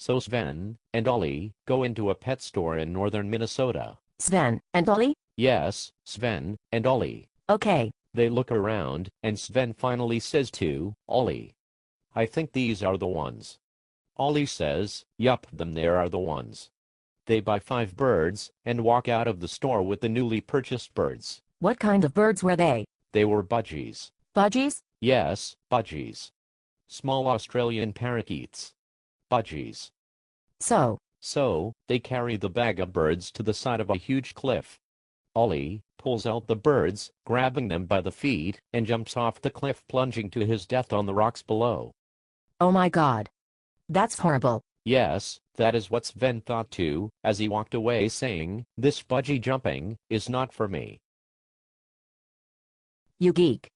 So Sven and Ollie go into a pet store in northern Minnesota. Sven and Ollie? Yes, Sven and Ollie. Okay. They look around, and Sven finally says to Ollie, "I think these are the ones." Ollie says, "Yup, them there are the ones." They buy 5 birds and walk out of the store with the newly purchased birds. What kind of birds were they? They were budgies. Budgies? Yes, budgies. Small Australian parakeets. Budgies. So, they carry the bag of birds to the side of a huge cliff. Ollie pulls out the birds, grabbing them by the feet, and jumps off the cliff, plunging to his death on the rocks below. Oh my God. That's horrible. Yes, that is what Sven thought too, as he walked away saying, "This budgie jumping is not for me." You geek.